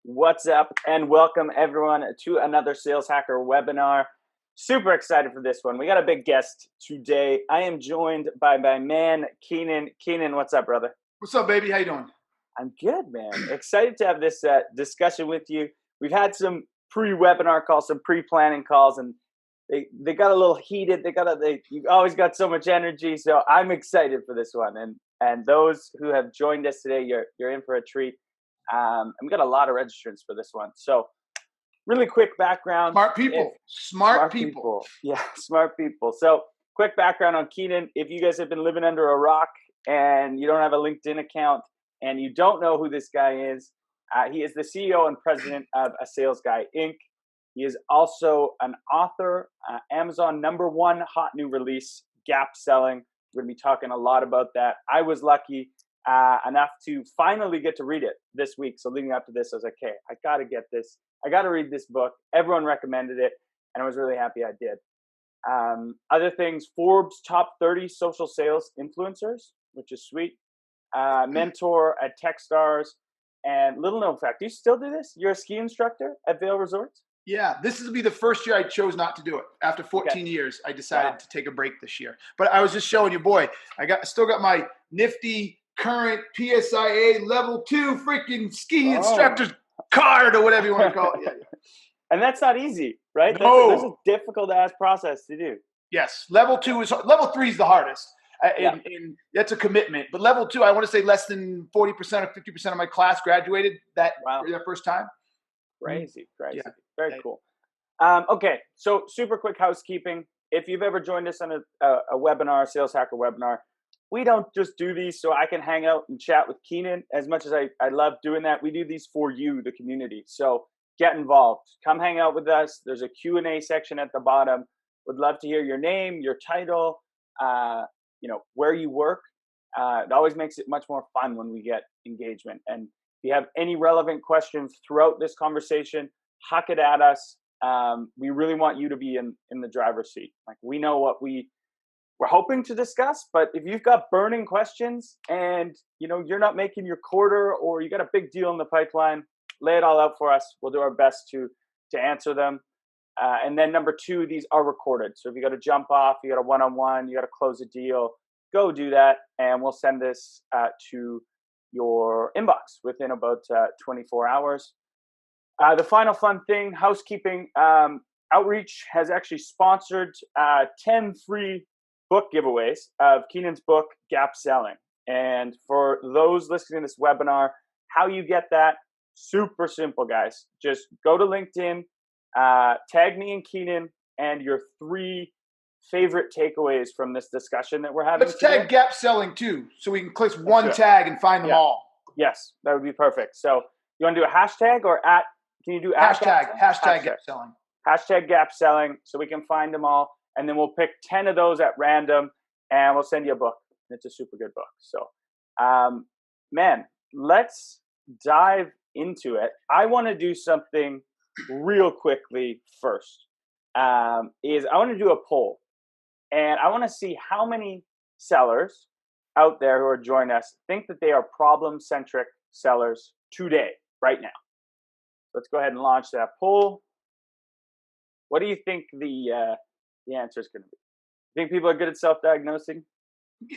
What's up, and welcome everyone to another Sales Hacker webinar. Super excited for this one. We got a big guest today. I am joined by my man, Keenan. Keenan, what's up, brother? What's up, baby? How you doing? I'm good, man. Excited to have this discussion with you. We've had some pre-webinar calls, some pre-planning calls, and they got a little heated. You always got so much energy, so I'm excited for this one. And those who have joined us today, you're in for a treat. And we got a lot of registrants for this one. So really quick background. Smart people. Yeah, smart people. So quick background on Keenan. If you guys have been living under a rock and you don't have a LinkedIn account and you don't know who this guy is, he is the CEO and president of A Sales Guy, Inc. He is also an author, Amazon #1 hot new release, Gap Selling. We're going to be talking a lot about that. I was lucky enough to finally get to read it this week. So leading up to this, I was like, okay, I got to get this. I got to read this book. Everyone recommended it, and I was really happy I did. Other things, Forbes top 30 social sales influencers, which is sweet. Mentor at Techstars. And little known fact, do you still do this? You're a ski instructor at Vail Resorts? Yeah, this will be the first year I chose not to do it. After 14 years, I decided to take a break this year. But I was just showing you, boy, I still got my nifty current PSIA level 2 freaking ski instructor's card or whatever you want to call it. Yeah. And that's not easy, right? No. That's a difficult ass process to do. Yes, level 3 is the hardest. And that's a commitment. But level 2, I want to say less than 40% or 50% of my class graduated that first time. Crazy. Yeah. Very cool. Okay, so super quick housekeeping. If you've ever joined us on a webinar, Sales Hacker webinar, we don't just do these so I can hang out and chat with Keenan. As much as I love doing that, we do these for you, the community. So get involved. Come hang out with us. There's a Q&A section at the bottom. Would love to hear your name, your title, where you work. It always makes it much more fun when we get engagement. And if you have any relevant questions throughout this conversation, huck it at us. We really want you to be in the driver's seat. Like, we know what we're hoping to discuss, but if you've got burning questions and you're not making your quarter or you got a big deal in the pipeline, lay it all out for us. We'll do our best to answer them. And then number 2, these are recorded. So if you got to jump off, you got a one-on-one, you got to close a deal, go do that, and we'll send this to your inbox within about 24 hours. The final fun thing, housekeeping, Outreach has actually sponsored 10 free book giveaways of Keenan's book, Gap Selling. And for those listening to this webinar, how you get that, super simple, guys. Just go to LinkedIn, tag me and Keenan, and your 3 favorite takeaways from this discussion that we're having. Let's tag Gap Selling too, so we can click one tag and find them all. Yes, that would be perfect. So you want to do a hashtag or at? Can you do hashtag Gap Selling? Hashtag Gap Selling, so we can find them all, and then we'll pick 10 of those at random, and we'll send you a book. It's a super good book. So, man, let's dive into it. I want to do something real quickly first. I want to do a poll, and I want to see how many sellers out there who are joining us think that they are problem-centric sellers today, right now. Let's go ahead and launch that poll. What do you think the answer is going to be? You think people are good at self-diagnosing?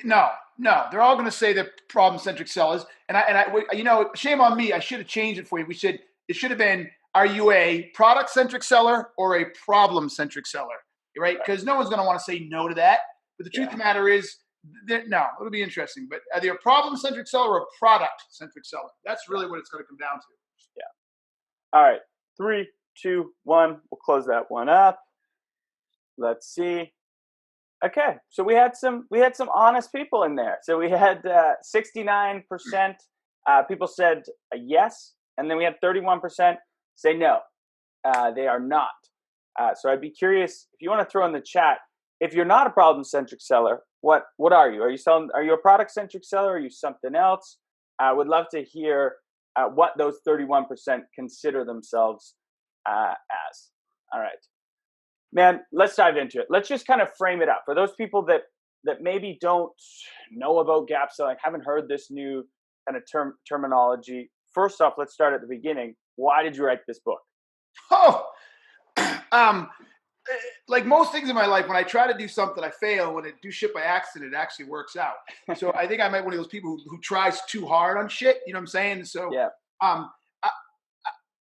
No. They're all going to say they're problem-centric sellers. And I shame on me. I should have changed it for you. It should have been, are you a product-centric seller or a problem-centric seller? Right? Because no one's going to want to say no to that. But the truth of the matter is, it'll be interesting. But are they a problem-centric seller or a product-centric seller? That's really what it's going to come down to. Yeah. All right. 3, 2, 1. We'll close that one up. Let's see. Okay, so we had some honest people in there. So we had 69% people said yes, and then we had 31% say no. They are not. So I'd be curious if you want to throw in the chat. If you're not a problem-centric seller, what are you? Are you a product-centric seller? Are you something else? I would love to hear what those 31% consider themselves as. All right. Man, let's dive into it. Let's just kind of frame it up. For those people that maybe don't know about gap selling, haven't heard this new kind of terminology, first off, let's start at the beginning. Why did you write this book? Oh, um, like most things in my life, when I try to do something, I fail. When I do shit by accident, it actually works out. So I think I might be one of those people who tries too hard on shit. You know what I'm saying? So Yeah. um, I,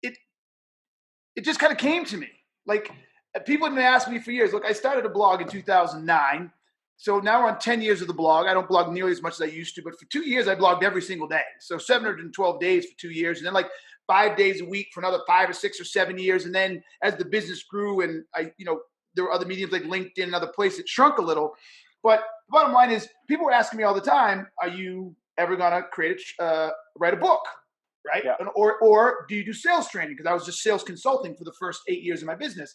it just kind of came to me. Like people have been asking me for years. Look, I started a blog in 2009. So now we're on 10 years of the blog. I don't blog nearly as much as I used to, but for 2 years, I blogged every single day. So 712 days for 2 years. And then like 5 days a week for another 5 or 6 or 7 years. And then as the business grew and there were other mediums like LinkedIn and other places, it shrunk a little. But the bottom line is people were asking me all the time, are you ever going to write a book? Right? Yeah. Or do you do sales training? Because I was just sales consulting for the first 8 years of my business,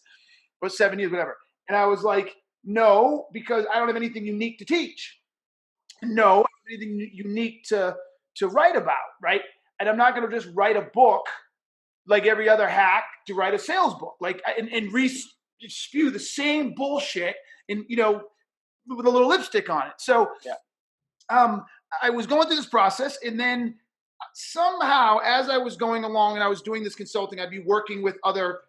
or 7 years, whatever. And I was like, no, because I don't have anything unique to teach. No, I don't have anything unique to write about, right? And I'm not going to just write a book like every other hack to write a sales book, like and spew the same bullshit and with a little lipstick on it. So, I was going through this process, and then somehow, as I was going along and I was doing this consulting, I'd be working with other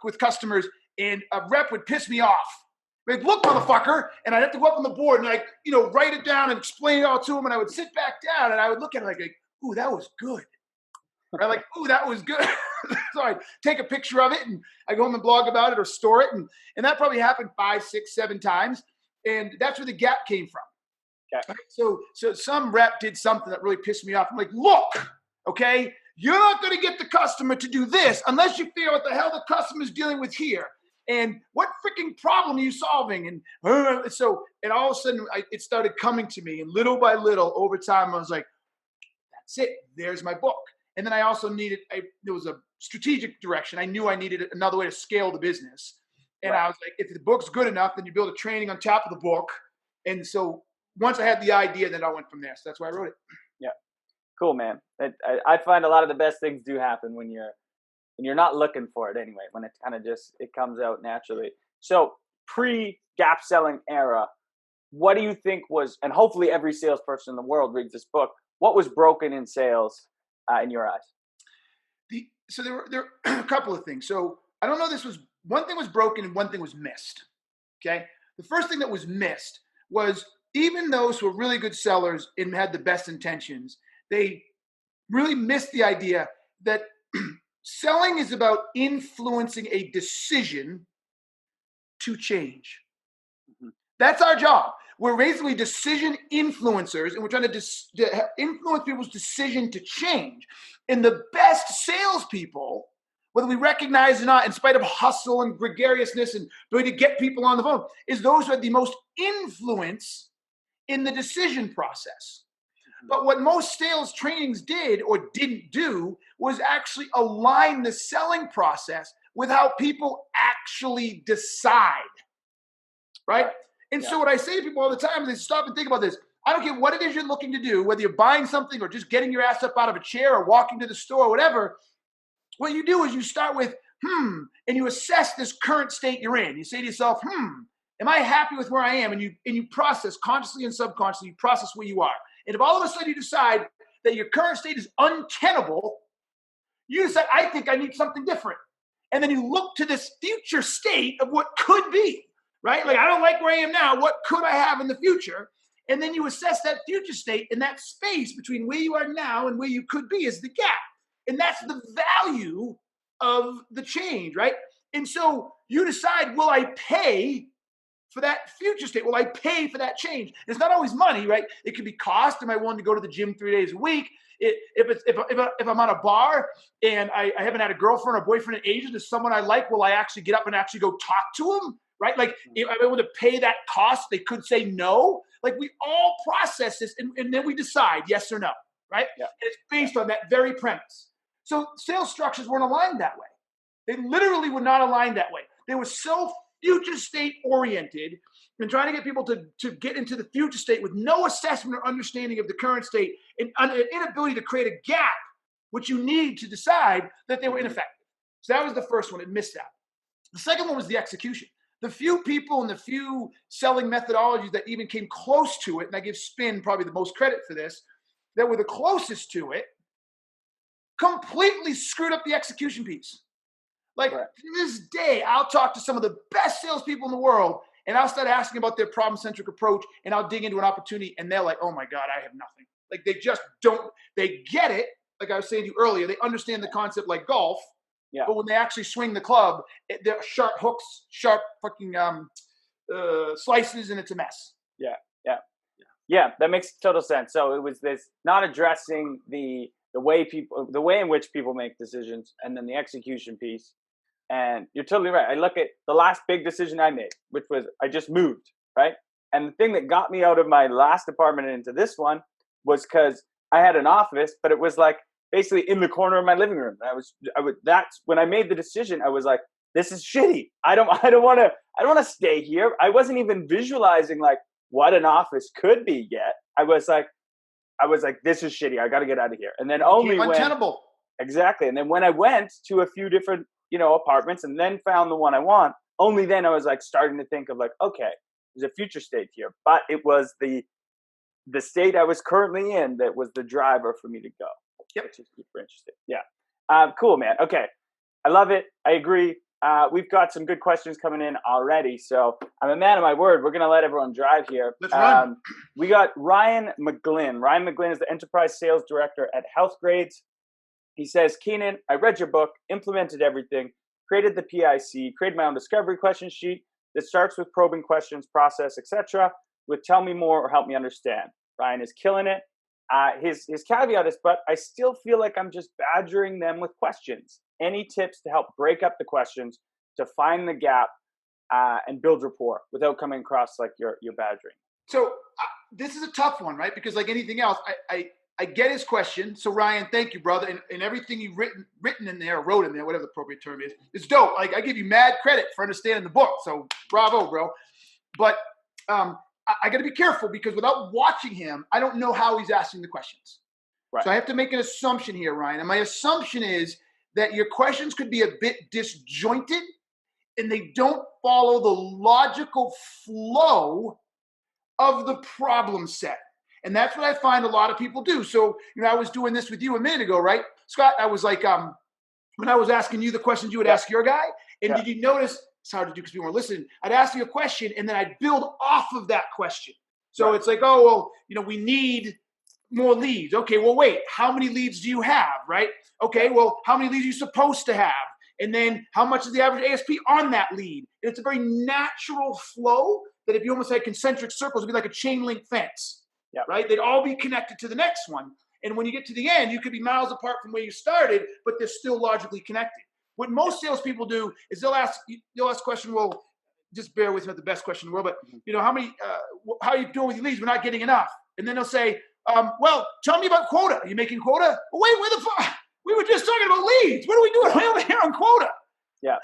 with customers, and a rep would piss me off. Like, look, motherfucker, and I'd have to go up on the board and write it down and explain it all to him, and I would sit back down and I would look at it like, ooh, that was good. Right? Like, ooh, that was good. So I'd take a picture of it and I go home and blog about it or store it, and that probably happened 5, 6, 7 times, and that's where the gap came from. Okay. Right? So some rep did something that really pissed me off. I'm like, look, okay, you're not going to get the customer to do this unless you figure out what the hell the customer is dealing with here. And what freaking problem are you solving? And all of a sudden, it started coming to me. And little by little, over time, I was like, that's it. There's my book. And then I also there was a strategic direction. I knew I needed another way to scale the business. And I was like, if the book's good enough, then you build a training on top of the book. And so once I had the idea, then I went from there. So that's why I wrote it. Yeah. Cool, man. I find a lot of the best things do happen when you're not looking for it anyway, when it kind of it comes out naturally. So pre-gap selling era, what do you think was, and hopefully every salesperson in the world reads this book, what was broken in sales in your eyes? So there were a couple of things. So I don't know, one thing was broken and one thing was missed. Okay. The first thing that was missed was even those who were really good sellers and had the best intentions, they really missed the idea that selling is about influencing a decision to change. Mm-hmm. That's our job. We're basically decision influencers, and we're trying to influence people's decision to change. And the best salespeople, whether we recognize it or not, in spite of hustle and gregariousness and ability to get people on the phone, is those who had the most influence in the decision process. But what most sales trainings did or didn't do was actually align the selling process with how people actually decide, right? And so what I say to people all the time is they stop and think about this. I don't care what it is you're looking to do, whether you're buying something or just getting your ass up out of a chair or walking to the store or whatever. What you do is you start with, and you assess this current state you're in. You say to yourself, am I happy with where I am? And you process consciously and subconsciously, you process where you are. And if all of a sudden you decide that your current state is untenable, you decide, I think I need something different. And then you look to this future state of what could be, right? Like, I don't like where I am now. What could I have in the future? And then you assess that future state, and that space between where you are now and where you could be is the gap. And that's the value of the change, right? And so you decide, will I pay for that future state? Will I pay for that change? It's not always money, right? It could be cost. Am I willing to go to the gym 3 days a week? If I'm on a bar and I haven't had a girlfriend or boyfriend in ages, is someone I like, will I actually get up and actually go talk to him, right? Like, if I'm able to pay that cost, they could say no. Like, we all process this and then we decide yes or no, right? Yeah. And it's based on that very premise. So sales structures weren't aligned that way. They literally were not aligned that way. They were so future state oriented and trying to get people to get into the future state with no assessment or understanding of the current state and an inability to create a gap, which you need to decide, that they were ineffective. So that was the first one. It missed out. The second one was the execution. The few people and the few selling methodologies that even came close to it, and I give Spin probably the most credit for this, that were the closest to it, completely screwed up the execution piece. Like Right. to this day, I'll talk to some of the best salespeople in the world, and I'll start asking about their problem-centric approach, and I'll dig into an opportunity, and they're like, "Oh my God, I have nothing." Like they just don't. They get it. Like I was saying to you earlier, they understand the concept like golf, Yeah. but when they actually swing the club, they're sharp hooks, sharp fucking slices, and it's a mess. Yeah. Yeah. Yeah. That makes total sense. So it was this not addressing the way in which people make decisions, and then the execution piece. And you're totally right. I look at the last big decision I made, which was I just moved, right? And the thing that got me out of my last apartment and into this one was because I had an office, but it was like basically in the corner of my living room. That's when I made the decision. I was like, this is shitty. I don't want to stay here. I wasn't even visualizing like what an office could be yet. I was like, this is shitty. I got to get out of here. And then only when untenable. Exactly. And then when I went to a few different, apartments and then found the one I want, only then I was like starting to think of like, okay, there's a future state here. But it was the state I was currently in that was the driver for me to go. Yep. Which is super interesting. Yeah. Cool, man. Okay. I love it. I agree. We've got some good questions coming in already. So I'm a man of my word. We're going to let everyone drive here. Let's run. We got Ryan McGlynn. Ryan McGlynn is the Enterprise Sales Director at Health Grades. He says, Keenan, I read your book, implemented everything, created the PIC, created my own discovery question sheet that starts with probing questions, process, etc. with tell me more or help me understand. Ryan is killing it. His caveat is, but I still feel like I'm just badgering them with questions. Any tips to help break up the questions, to find the gap, and build rapport without coming across like you're badgering? So this is a tough one, right? Because like anything else, I get his question. So Ryan, thank you, brother. And everything you've written in there, wrote in there, whatever the appropriate term is, it's dope. Like I give you mad credit for understanding the book. So bravo, bro. But I got to be careful because without watching him, I don't know how he's asking the questions. Right. So I have to make an assumption here, Ryan. And my assumption is that your questions could be a bit disjointed and they don't follow the logical flow of the problem set. And that's what I find a lot of people do. So, I was doing this with you a minute ago, right? Scott, I was like, when I was asking you the questions you would ask your guy, and did you notice, it's hard to do because people weren't listening, I'd ask you a question and then I'd build off of that question. So it's like, oh, well, we need more leads. Okay, well, wait, how many leads do you have, right? Okay, well, how many leads are you supposed to have? And then how much is the average ASP on that lead? And it's a very natural flow that if you almost had concentric circles, it'd be like a chain link fence. Right? They'd all be connected to the next one. And when you get to the end, you could be miles apart from where you started, but they're still logically connected. What most salespeople do is they'll ask a question, well, just bear with me, not the best question in the world, but how are you doing with your leads? We're not getting enough. And then they'll say, well, tell me about quota. Are you making quota? Well, wait, where the fuck? We were just talking about leads. What are we doing over here on quota? Yeah.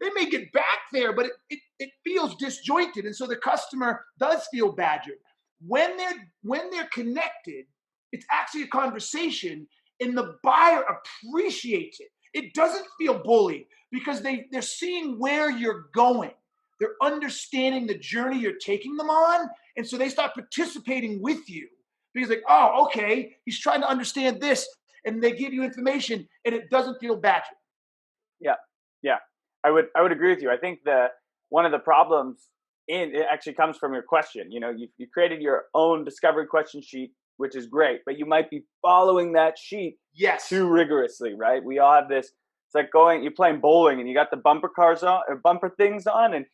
They may get back there, but it feels disjointed. And so the customer does feel badgered. When they're connected, it's actually a conversation and the buyer appreciates it. It doesn't feel bullied because they're seeing where you're going. They're understanding the journey you're taking them on. And so they start participating with you because like, oh, okay, he's trying to understand this. And they give you information and it doesn't feel badgered. Yeah. I would agree with you. I think one of the problems it actually comes from your question. You created your own discovery question sheet, which is great, but you might be following that sheet too rigorously, right? We all have this. It's like you're playing bowling and you got the bumper cars on or bumper things on, and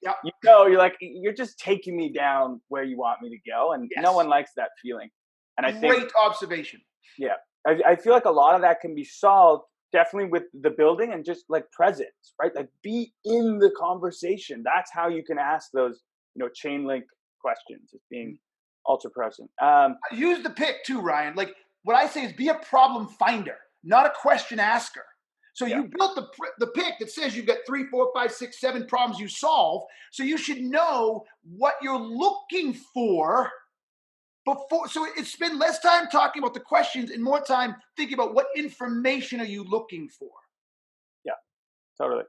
you're like, you're just taking me down where you want me to go, and no one likes that feeling. And I think great observation. Yeah, I feel like a lot of that can be solved definitely with the building and just like presence, right? Like be in the conversation. That's how you can ask those chain link questions, is being ultra present. Use the pick too, Ryan. Like what I say is be a problem finder, not a question asker. So you built the pick that says you've got 3, 4, 5, 6, 7 problems you solve. So you should know what you're looking for before. So it's spend less time talking about the questions and more time thinking about what information are you looking for. Yeah, totally.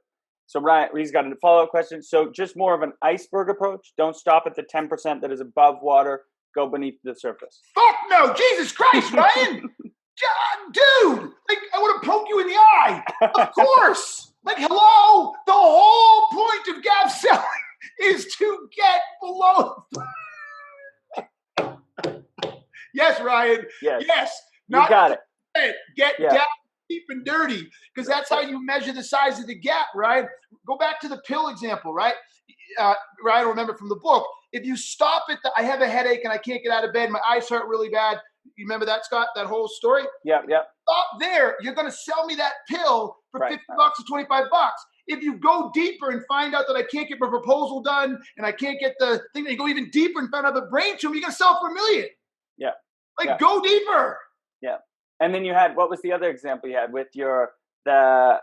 So Ryan, he's got a follow-up question. So just more of an iceberg approach. Don't stop at the 10% that is above water. Go beneath the surface. Fuck no. Jesus Christ, Ryan. Dude. Like I would have Of course. Like, hello, the whole point of gap selling is to get below. Yes, Ryan. Yes. You got it. Get down deep and dirty, because that's how you measure the size of the gap, right? Go back to the pill example, right? Ryan, remember from the book, if you stop at I have a headache and I can't get out of bed, my eyes hurt really bad. You remember that, Scott, that whole story? Yeah. Stop there. You're going to sell me that pill for $50 or $25. If you go deeper and find out that I can't get my proposal done and I can't get the thing, you go even deeper and find out the brain tumor, you're going to sell for $1 million. Yeah. Go deeper. Yeah. And then you had, what was the other example you had with the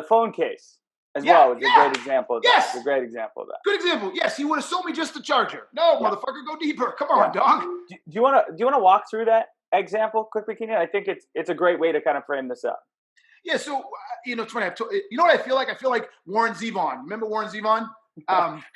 phone case as well? Was a great example of that. Yes. A great example of that. Good example. Yes, he would have sold me just the charger. No, motherfucker, go deeper. Come on, dog. Do you want to walk through that example quickly, Keenan? I think it's a great way to kind of frame this up. Yeah. So it's funny. You know what I feel like? I feel like Warren Zevon. Remember Warren Zevon?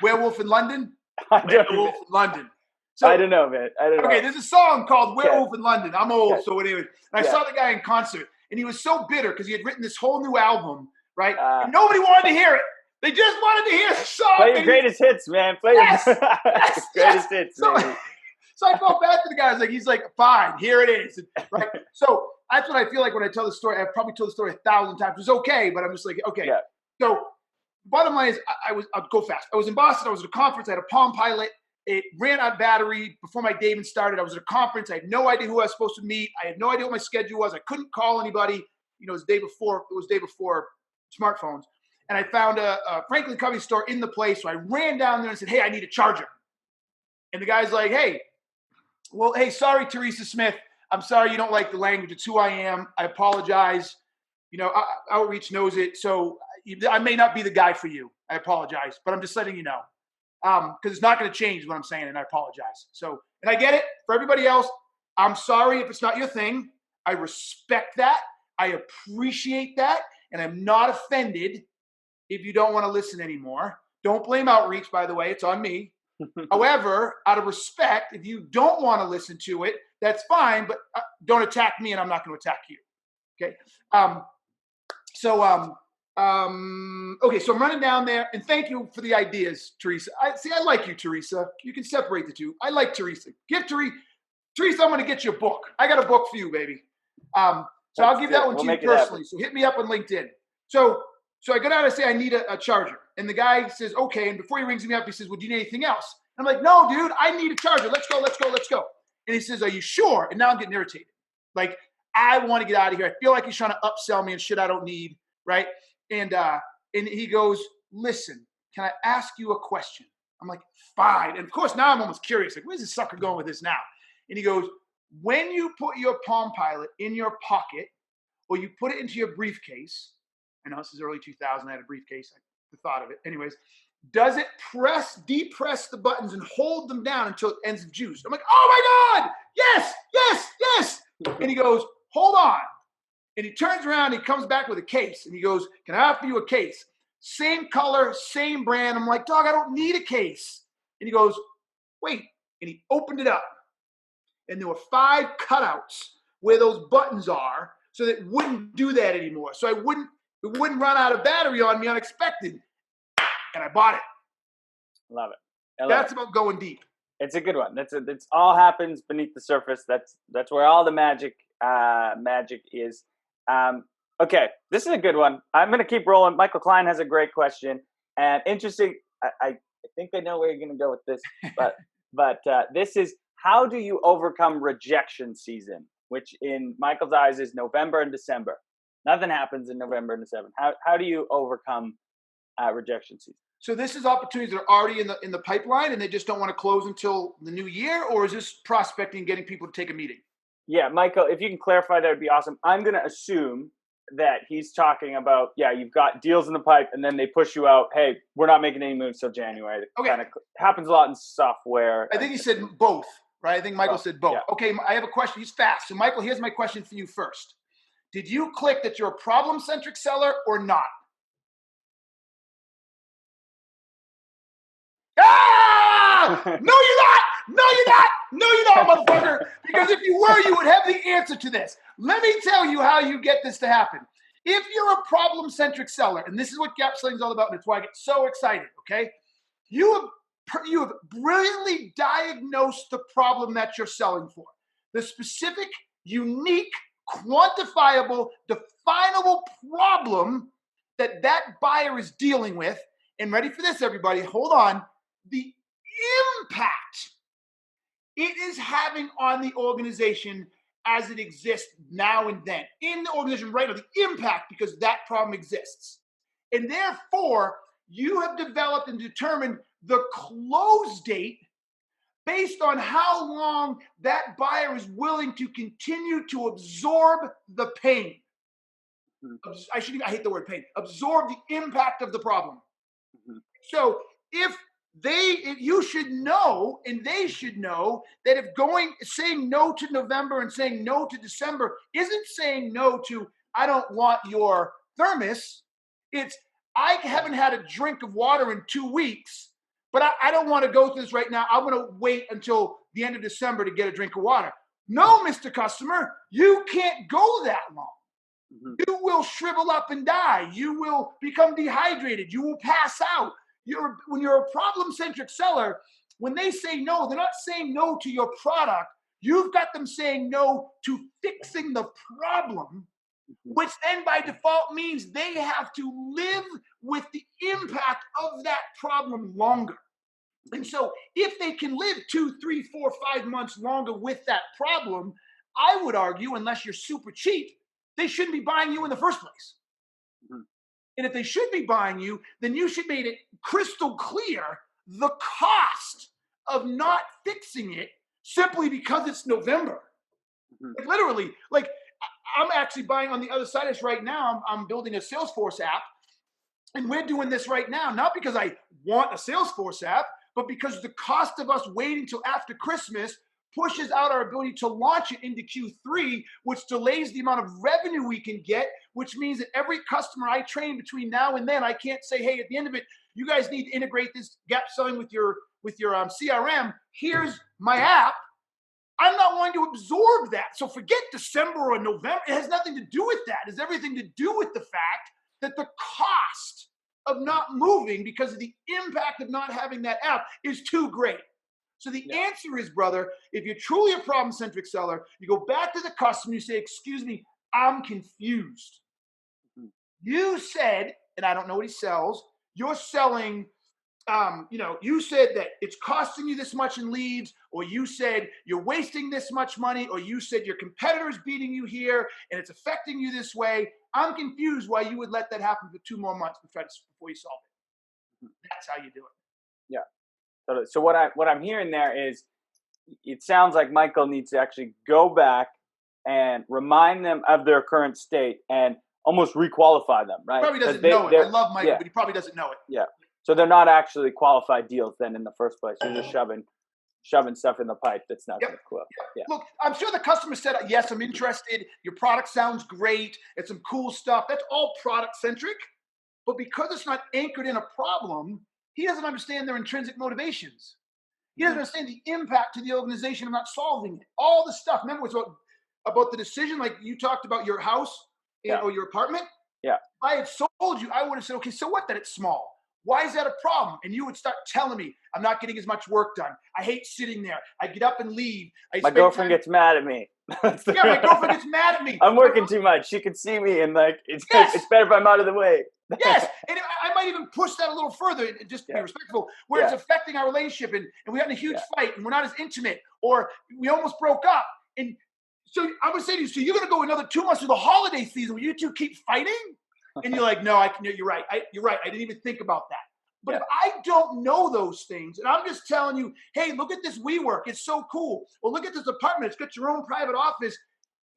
Werewolf in London. Werewolf in London. So, I don't know, man. I don't know. Okay, there's a song called Werewolf in London. I'm old, so anyway. And I saw the guy in concert, and he was so bitter because he had written this whole new album, right? And nobody wanted to hear it. They just wanted to hear the song. Play your greatest hits, man. Play your greatest hits, man. So I felt bad for the guy. He's like, fine, here it is. Right? So that's what I feel like when I tell the story. I've probably told the story 1,000 times. It's okay, but I'm just like, okay. Yeah. So bottom line is, I'll go fast. I was in Boston. I was at a conference. I had a Palm Pilot. It ran out of battery before my day even started. I was at a conference. I had no idea who I was supposed to meet. I had no idea what my schedule was. I couldn't call anybody. It was day before smartphones. And I found a Franklin Covey store in the place. So I ran down there and said, hey, I need a charger. And the guy's like, hey, sorry, Teresa Smith. I'm sorry you don't like the language. It's who I am. I apologize. Outreach knows it. So I may not be the guy for you. I apologize. But I'm just letting you know. Because it's not going to change what I'm saying, and I apologize. So, and I get it. For everybody else, I'm sorry if it's not your thing. I respect that. I appreciate that. And I'm not offended if you don't want to listen anymore. Don't blame Outreach, by the way. It's on me. However, out of respect, if you don't want to listen to it, that's fine, but don't attack me, and I'm not going to attack you. Okay? Okay, so I'm running down there, and thank you for the ideas, Teresa. I like you, Teresa. You can separate the two. I like Teresa. Teresa, I'm going to get you a book. I got a book for you, baby. So I'll give that one to you personally. So hit me up on LinkedIn. So I go down and I say I need a charger, and the guy says okay. And before he rings me up, he says, "Well, do you need anything else?" And I'm like, "No, dude, I need a charger. Let's go. And he says, "Are you sure?" And now I'm getting irritated. Like, I want to get out of here. I feel like he's trying to upsell me and shit I don't need, right? And he goes, listen, can I ask you a question? I'm like, fine. And of course, now I'm almost curious. Like, where's this sucker going with this now? And he goes, when you put your Palm Pilot in your pocket or you put it into your briefcase, I know this is early 2000, I had a briefcase, I thought of it. Anyways, does it depress the buttons and hold them down until it ends of juice? I'm like, oh my God, yes. And he goes, hold on. And he turns around, and he comes back with a case, and he goes, can I offer you a case? Same color, same brand. I'm like, dog, I don't need a case. And he goes, wait. And he opened it up, and there were 5 cutouts where those buttons are, so that it wouldn't do that anymore. So it wouldn't run out of battery on me unexpected. And I bought it. Love it. That's about going deep. It's a good one. It's all happens beneath the surface. That's where all the magic is. Okay, this is a good one. I'm going to keep rolling. Michael Klein has a great question, and interesting. I think I know where you're going to go with this, but this is, how do you overcome rejection season, which in Michael's eyes is November and December. Nothing happens in November and December. How do you overcome rejection season? So this is opportunities that are already in the pipeline, and they just don't want to close until the new year, or is this prospecting, getting people to take a meeting? Yeah, Michael, if you can clarify, that would be awesome. I'm going to assume that he's talking about, you've got deals in the pipe, and then they push you out. Hey, we're not making any moves till January. It kind of happens a lot in software. I think he said both, right? I think Michael said both. Yeah. Okay, I have a question. He's fast. So, Michael, here's my question for you first. Did you click that you're a problem-centric seller or not? Ah! No, you're not. No, you're not. No, you're not, motherfucker. Because if you were, you would have the answer to this. Let me tell you how you get this to happen. If you're a problem-centric seller, and this is what gap selling is all about, and it's why I get so excited, okay? You have brilliantly diagnosed the problem that you're selling for. The specific, unique, quantifiable, definable problem that buyer is dealing with. And ready for this, everybody, hold on. The impact it is having on the organization as it exists now and then. In the organization right now, the impact, because that problem exists. And therefore, you have developed and determined the close date based on how long that buyer is willing to continue to absorb the pain. I hate the word pain. Absorb the impact of the problem. So if you should know, and they should know, that if saying no to November and saying no to December isn't saying no to, I don't want your thermos. It's, I haven't had a drink of water in 2 weeks, but I don't want to go through this right now. I'm going to wait until the end of December to get a drink of water. No, Mr. Customer, you can't go that long. You will shrivel up and die. You will become dehydrated. You will pass out. When you're a problem-centric seller, when they say no, they're not saying no to your product. You've got them saying no to fixing the problem, which then by default means they have to live with the impact of that problem longer. And so if they can live 2, 3, 4, 5 months longer with that problem, I would argue, unless you're super cheap, they shouldn't be buying you in the first place. And if they should be buying you, then you should make it crystal clear the cost of not fixing it simply because it's November. Like literally, like I'm actually buying on the other side of this right now. I'm building a Salesforce app, and we're doing this right now, not because I want a Salesforce app, but because the cost of us waiting till after Christmas pushes out our ability to launch it into Q3, which delays the amount of revenue we can get, which means that every customer I train between now and then, I can't say, hey, at the end of it, you guys need to integrate this gap selling with your CRM. Here's my app. I'm not wanting to absorb that. So forget December or November. It has nothing to do with that. It has everything to do with the fact that the cost of not moving because of the impact of not having that app is too great. So the answer is, brother, if you're truly a problem-centric seller, you go back to the customer, you say, excuse me, I'm confused. You said, and I don't know what he sells, you're selling, you said that it's costing you this much in leads, or you said you're wasting this much money, or you said your competitor's beating you here, and it's affecting you this way. I'm confused why you would let that happen for 2 more months before you solve it. That's how you do it. Yeah. So what I'm hearing there is, it sounds like Michael needs to actually go back and remind them of their current state and almost requalify them, right? Probably doesn't know it. I love Michael, but he probably doesn't know it. Yeah. So they're not actually qualified deals then in the first place. You're just shoving stuff in the pipe that's not going to close. Yeah. Look, I'm sure the customer said, yes, I'm interested. Your product sounds great. It's some cool stuff. That's all product centric. But because it's not anchored in a problem, he doesn't understand their intrinsic motivations. He doesn't understand the impact to the organization of not solving it. All the stuff. Remember, it's about the decision, like you talked about your house or your apartment. Yeah. If I had sold you, I would have said, okay, so what that it's small? Why is that a problem? And you would start telling me, I'm not getting as much work done. I hate sitting there. I get up and leave. My girlfriend gets mad at me. My girlfriend gets mad at me. I'm working too much. She can see me, and it's better if I'm out of the way. Yes, and I might even push that a little further, just to be respectful, where it's affecting our relationship, and we had a huge fight, and we're not as intimate, or we almost broke up. And so I'm going to say to you, so you're going to go another 2 months through the holiday season where you two keep fighting? And you're like, no, you're right. You're right. I didn't even think about that. But if I don't know those things, and I'm just telling you, hey, look at this WeWork. It's so cool. Or look at this apartment. It's got your own private office.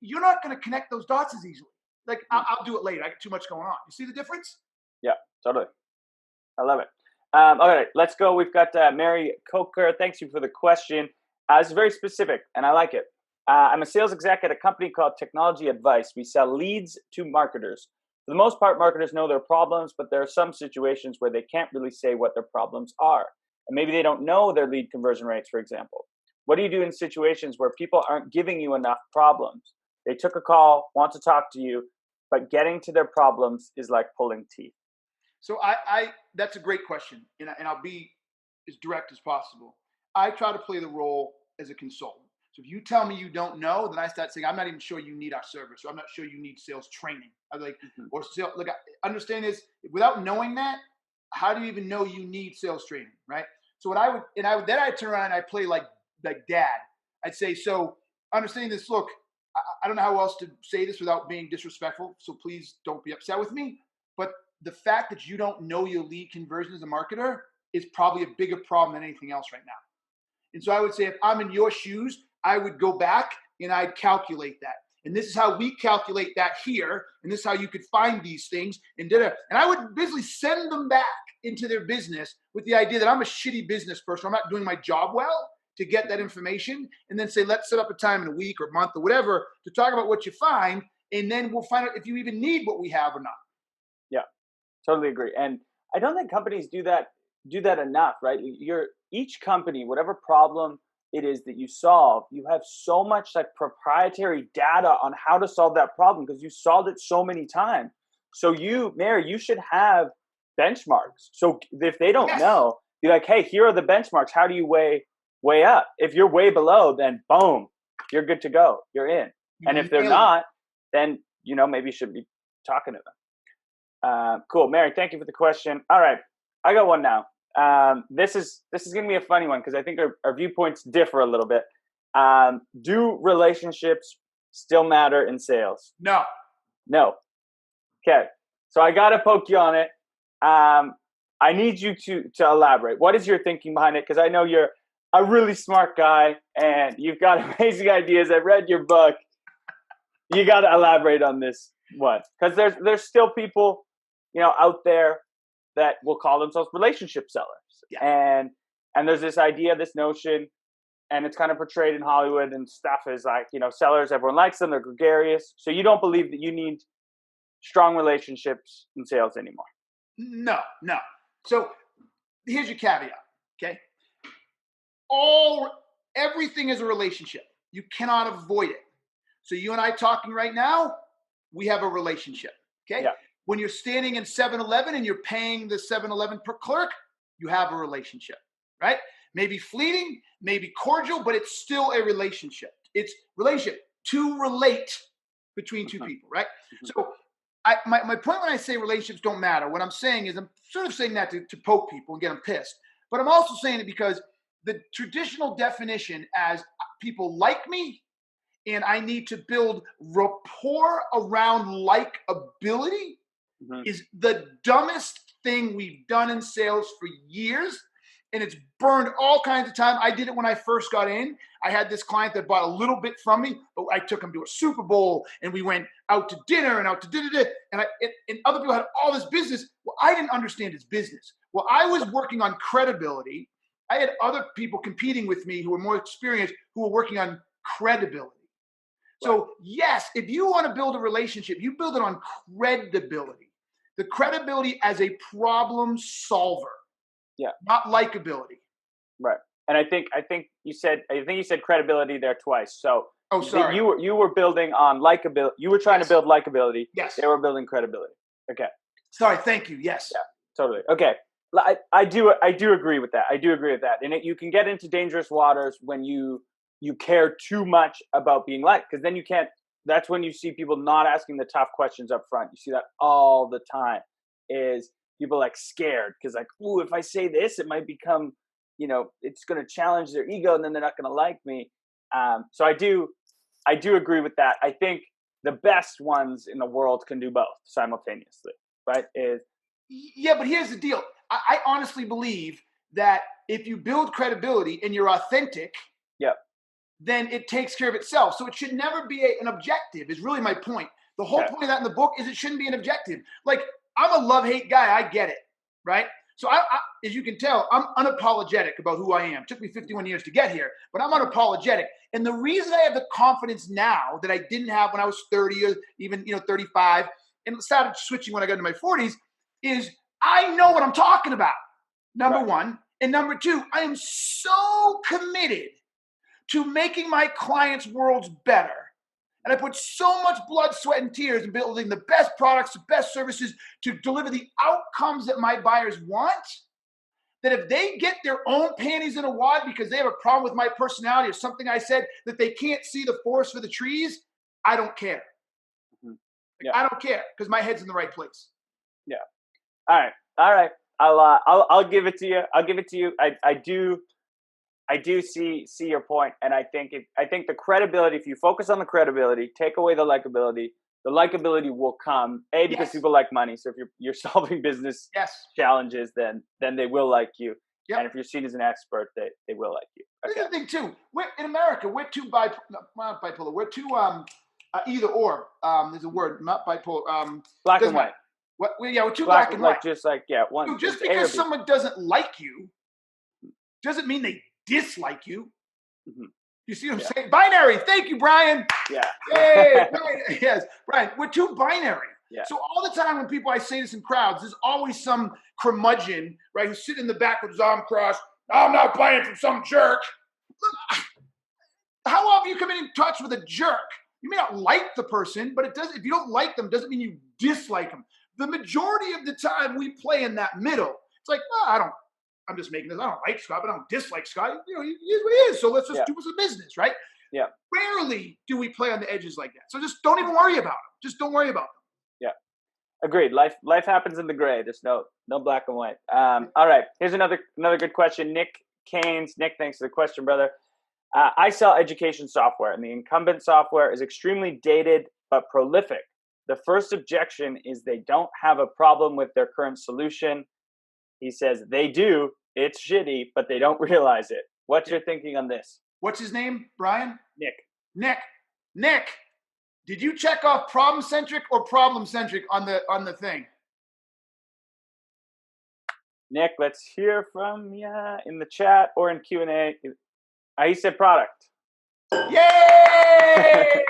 You're not going to connect those dots as easily. Like, I'll do it later. I got too much going on. You see the difference? Yeah, totally. I love it. All right, let's go. We've got Mary Coker. Thanks you for the question. It's very specific, and I like it. I'm a sales exec at a company called Technology Advice. We sell leads to marketers. For the most part, marketers know their problems, but there are some situations where they can't really say what their problems are. And maybe they don't know their lead conversion rates, for example. What do you do in situations where people aren't giving you enough problems? They took a call, want to talk to you, but getting to their problems is like pulling teeth. So that's a great question, and I'll be as direct as possible. I try to play the role as a consultant. So if you tell me you don't know, then I start saying, I'm not even sure you need our service, or I'm not sure you need sales training. I'm like, or sales, look, understand this, without knowing that, how do you even know you need sales training, right? So what I would, then I turn around and I play like dad. I'd say, so understanding this, look, I don't know how else to say this without being disrespectful, so please don't be upset with me. But the fact that you don't know your lead conversion as a marketer is probably a bigger problem than anything else right now. And so I would say, if I'm in your shoes, I would go back and I'd calculate that. And this is how we calculate that here. And this is how you could find these things. And I would basically send them back into their business with the idea that I'm a shitty business person. I'm not doing my job well to get that information. And then say, let's set up a time in a week or month or whatever to talk about what you find. And then we'll find out if you even need what we have or not. Yeah, totally agree. And I don't think companies do that enough, right? Each company, whatever problem it is that you solve, you have so much like proprietary data on how to solve that problem because you solved it so many times. So Mary, you should have benchmarks. So if they don't know, be like, hey, here are the benchmarks. How do you weigh up? If you're way below, then boom, you're good to go. You're in. And if they're not, then maybe you should be talking to them. Cool, Mary. Thank you for the question. All right, I got one now. This is going to be a funny one because I think our viewpoints differ a little bit. Do relationships still matter in sales? No. Okay. So I got to poke you on it. I need you to elaborate. What is your thinking behind it? Because I know you're a really smart guy and you've got amazing ideas. I've read your book. You got to elaborate on this one because there's still people, out there that will call themselves relationship sellers. Yeah. And there's this idea, this notion, and it's kind of portrayed in Hollywood and stuff is like, sellers, everyone likes them, they're gregarious. So you don't believe that you need strong relationships in sales anymore? No. So here's your caveat, okay? Everything is a relationship. You cannot avoid it. So you and I talking right now, we have a relationship, okay? Yeah. When you're standing in 7-Eleven and you're paying the 7-Eleven per clerk, you have a relationship, right? Maybe fleeting, maybe cordial, but it's still a relationship. It's relationship to relate between two people, right? So my point when I say relationships don't matter, what I'm saying is I'm sort of saying that to poke people and get them pissed. But I'm also saying it because the traditional definition as people like me and I need to build rapport around likability is the dumbest thing we've done in sales for years. And it's burned all kinds of time. I did it when I first got in. I had this client that bought a little bit from me, but I took him to a Super Bowl and we went out to dinner and out to da-da-da. And other people had all this business. Well, I didn't understand his business. Well, I was working on credibility. I had other people competing with me who were more experienced, who were working on credibility. So yes, if you want to build a relationship, you build it on credibility. The credibility as a problem solver. Yeah. Not likability. Right. And I think you said credibility there twice. So sorry. You were building on likability. You were trying to build likability. Yes. They were building credibility. Okay. Sorry, thank you. Yes. Yeah, totally. Okay. I do agree with that. And you can get into dangerous waters when you care too much about being liked, because then you can't. That's when you see people not asking the tough questions up front. You see that all the time. Is people like scared because like, ooh, if I say this, it might become, it's going to challenge their ego, and then they're not going to like me. So I do agree with that. I think the best ones in the world can do both simultaneously, right? Yeah, but here's the deal. I honestly believe that if you build credibility and you're authentic, then it takes care of itself. So it should never be an objective is really my point. The whole point of that in the book is it shouldn't be an objective. Like, I'm a love-hate guy. I get it, right? So I, as you can tell, I'm unapologetic about who I am. It took me 51 years to get here, but I'm unapologetic. And the reason I have the confidence now that I didn't have when I was 30 or even 35 and started switching when I got into my 40s is I know what I'm talking about, number one. And number two, I am so committed to making my clients' worlds better. And I put so much blood, sweat, and tears in building the best products, the best services to deliver the outcomes that my buyers want, that if they get their own panties in a wad because they have a problem with my personality or something I said that they can't see the forest for the trees, I don't care. Yeah. I don't care because my head's in the right place. Yeah. All right. I'll give it to you. I'll give it to you. I do see your point, and I think the credibility. If you focus on the credibility, take away the likability will come. Because people like money. So if you're solving business challenges, then they will like you. Yep. And if you're seen as an expert, they will like you. Okay. Here's the thing too. In America, we're too not bipolar. We're too either or. There's a word, not bipolar. Black and white. We're too black and white. One. So just because someone doesn't like you, doesn't mean they dislike you. Mm-hmm. You see what I'm saying? Binary. Thank you, Brian. Yeah. Hey, Brian. Yes, Brian. We're too binary. Yeah. So all the time when I say this in crowds, there's always some curmudgeon, right, who's sitting in the back with his arm crossed. I'm not buying from some jerk. How often you come in touch with a jerk? You may not like the person, but if you don't like them, doesn't mean you dislike them. The majority of the time we play in that middle. It's like, I'm just making this. I don't like Scott, but I don't dislike Scott. He is what he is. So let's just do some business, right? Yeah. Rarely do we play on the edges like that. So just don't even worry about them. Just don't worry about them. Yeah. Agreed. Life happens in the gray. There's no black and white. All right. Here's another good question. Nick Keynes. Nick, thanks for the question, brother. I sell education software, and the incumbent software is extremely dated but prolific. The first objection is they don't have a problem with their current solution. He says they do. It's shitty, but they don't realize it. What's your thinking on this? What's his name, Brian? Nick. Nick, did you check off problem-centric or problem-centric on the thing? Nick, let's hear from you in the chat or in Q&A. He said product. Yay!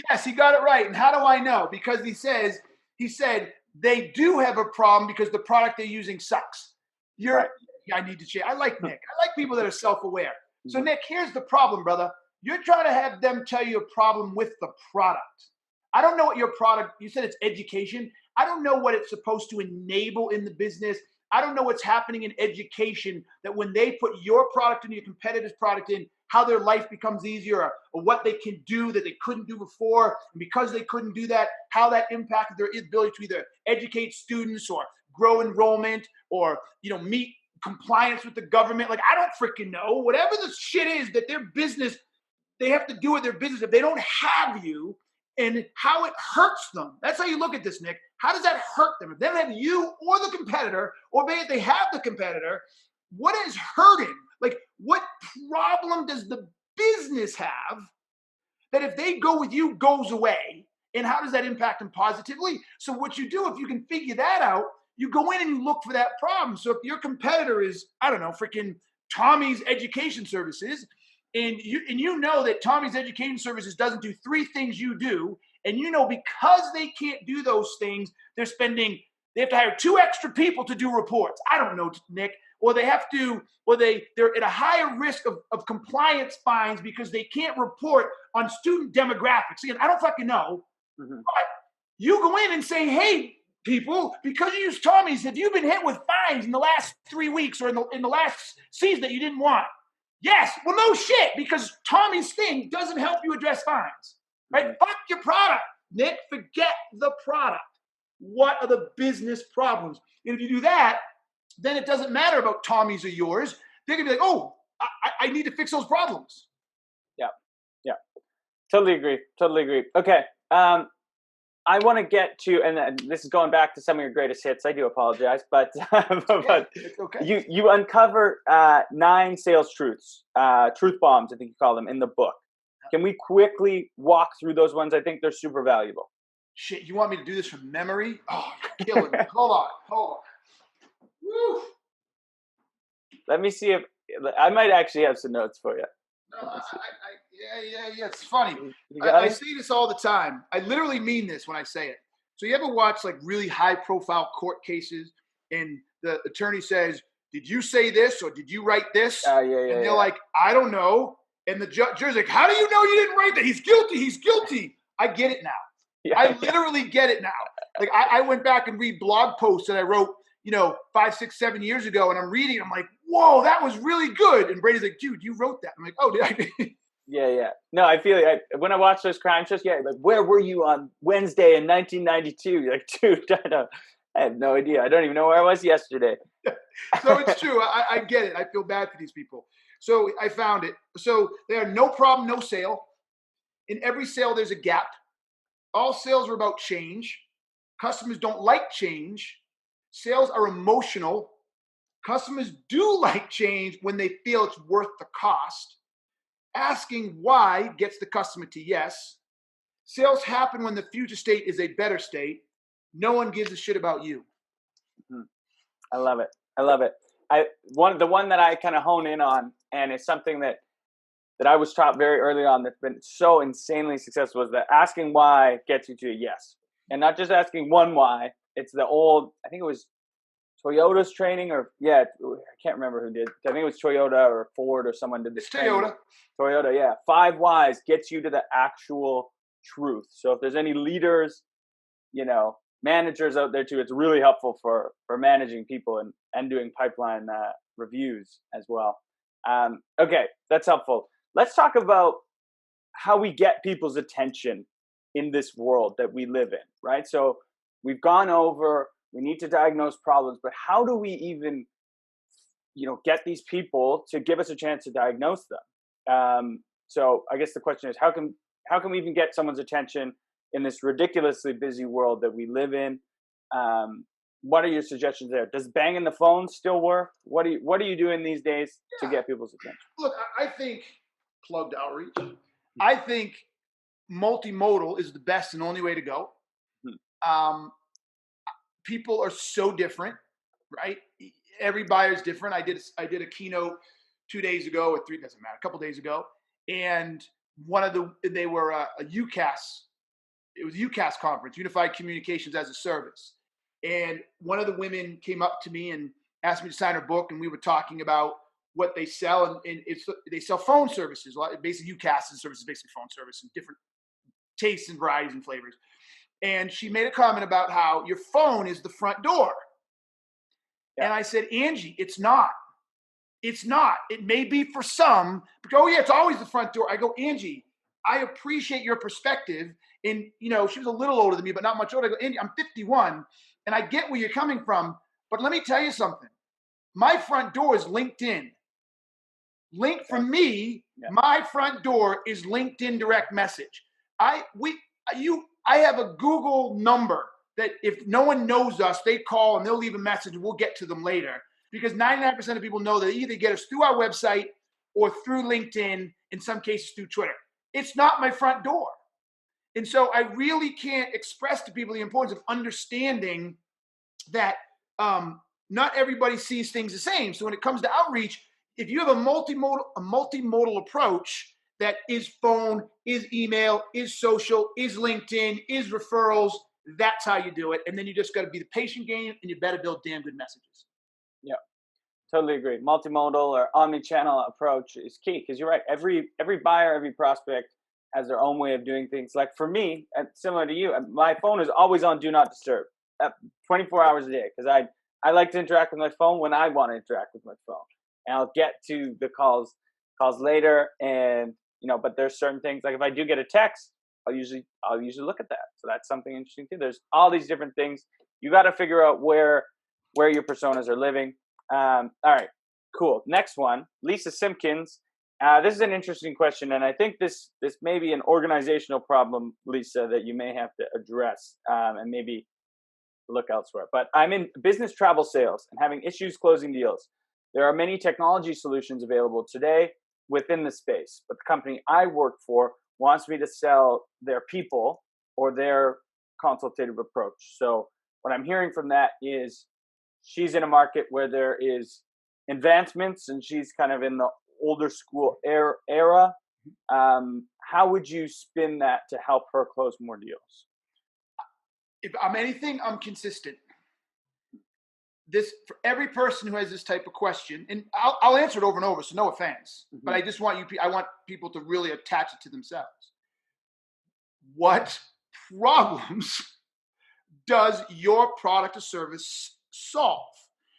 Yes, he got it right. And how do I know? Because he said they do have a problem because the product they're using sucks. I need to change. I like Nick. I like people that are self-aware. So Nick, here's the problem, brother. You're trying to have them tell you a problem with the product. I don't know what your product, you said it's education. I don't know what it's supposed to enable in the business. I don't know what's happening in education that when they put your product and your competitor's product in, how their life becomes easier or what they can do that they couldn't do before. And because they couldn't do that, how that impacted their ability to either educate students or grow enrollment or, meet compliance with the government. Like, I don't freaking know. Whatever the shit is that their business, they have to do with their business if they don't have you and how it hurts them. That's how you look at this, Nick. How does that hurt them? If they don't have you or the competitor, or maybe if they have the competitor, what is hurting? Like, what problem does the business have that if they go with you goes away? And how does that impact them positively? So what you do, if you can figure that out, you go in and you look for that problem. So if your competitor is, I don't know, freaking Tommy's Education Services, and you know that Tommy's Education Services doesn't do three things you do, and because they can't do those things, they have to hire 2 extra people to do reports. I don't know, Nick. Or they're at a higher risk of compliance fines because they can't report on student demographics. Again, I don't fucking know. Mm-hmm. But you go in and say, hey, people, because you use Tommy's, have you been hit with fines in the last 3 weeks or in the last season that you didn't want? Yes. Well, no shit, because Tommy's thing doesn't help you address fines. Right? Mm-hmm. Fuck your product, Nick. Forget the product. What are the business problems? And if you do that, then it doesn't matter about Tommy's or yours. They're going to be like, oh, I need to fix those problems. Yeah. Totally agree. Okay. I want to get to, and this is going back to some of your greatest hits. I do apologize, but okay. You uncover 9 sales truths, truth bombs, I think you call them, in the book. Can we quickly walk through those ones? I think they're super valuable. Shit, you want me to do this from memory? Oh, you're killing me. Hold on. Woo. Let me see if I might actually have some notes for you. No, yeah. It's funny. I say this all the time. I literally mean this when I say it. So you ever watch like really high-profile court cases, and the attorney says, "Did you say this or did you write this?" Yeah. And they're like, "I don't know." And the judge is like, "How do you know you didn't write that? He's guilty. I get it now. Yeah, I literally get it now. Like I went back and read blog posts that I wrote, 5, 6, 7 years ago, and I'm reading. I'm like, whoa, that was really good. And Brady's like, dude, you wrote that. I'm like, oh, did I? Yeah. No, I feel like when I watch those crime shows, like, where were you on Wednesday in 1992? You're like, dude, I have no idea. I don't even know where I was yesterday. So it's true. I get it. I feel bad for these people. So I found it. So they are no problem, no sale. In every sale, there's a gap. All sales are about change. Customers don't like change. Sales are emotional. Customers do like change when they feel it's worth the cost. Asking why gets the customer to yes. Sales happen when the future state is a better state. No one gives a shit about you. I love it. The one that I kind of hone in on, and it's something that I was taught very early on that's been so insanely successful, is that asking why gets you to a yes. And not just asking one why. It's the old, I think it was Toyota's training, I can't remember who did. I think it was Toyota or Ford or someone did this. It's Toyota. Toyota, yeah. 5 whys gets you to the actual truth. So if there's any leaders, managers out there too, it's really helpful for managing people and doing pipeline reviews as well. Okay, that's helpful. Let's talk about how we get people's attention in this world that we live in, right? So we've gone over, we need to diagnose problems, but how do we even, get these people to give us a chance to diagnose them? So I guess the question is, how can we even get someone's attention in this ridiculously busy world that we live in? What are your suggestions there? Does banging the phone still work? What are you doing these days to get people's attention? Look, I think plugged outreach. I think multimodal is the best and only way to go. People are so different, right? Every buyer is different. I did a keynote 2 days ago or 3, doesn't matter, a couple days ago, and they were a UCAS. It was a UCAS conference, Unified Communications as a Service. And one of the women came up to me and asked me to sign her book, and we were talking about what they sell, and they sell phone services. Basically, UCAS is services, basically phone service, and different tastes and varieties and flavors. And she made a comment about how your phone is the front door. Yeah. And I said, Angie, it's not. It's not. It may be for some, but it's always the front door. I go, Angie, I appreciate your perspective. And, she was a little older than me, but not much older. I go, Angie, I'm 51, and I get where you're coming from, but let me tell you something. My front door is LinkedIn. For me, my front door is LinkedIn direct message. I have a Google number that if no one knows us, they call and they'll leave a message and we'll get to them later. Because 99% of people know that they either get us through our website or through LinkedIn, in some cases through Twitter. It's not my front door. And so I really can't express to people the importance of understanding that not everybody sees things the same. So when it comes to outreach, if you have a multimodal approach that is phone, is email, is social, is LinkedIn, is referrals, that's how you do it. And then you just got to be the patient game, and you better build damn good messages. Yeah, totally agree. Multimodal or omni-channel approach is key, because you're right. Every buyer, every prospect has their own way of doing things. Like for me, similar to you, my phone is always on Do Not Disturb, 24 hours a day, because I like to interact with my phone when I want to interact with my phone. And I'll get to the calls later, and but there's certain things, like if I do get a text, I'll usually look at that. So that's something interesting too. There's all these different things. You got to figure out where your personas are living. All right, cool. Next one, Lisa Simpkins. This is an interesting question, and I think this may be an organizational problem, Lisa, that you may have to address and maybe look elsewhere. But I'm in business travel sales and having issues closing deals. There are many technology solutions available today within the space, but the company I work for wants me to sell their people or their consultative approach. So what I'm hearing from that is she's in a market where there is advancements and she's kind of in the older school era. How would you spin that to help her close more deals? If I'm anything, I'm consistent. This, for every person who has this type of question, and I'll answer it over and over, so no offense, but I just want I want people to really attach it to themselves. what problems does your product or service solve?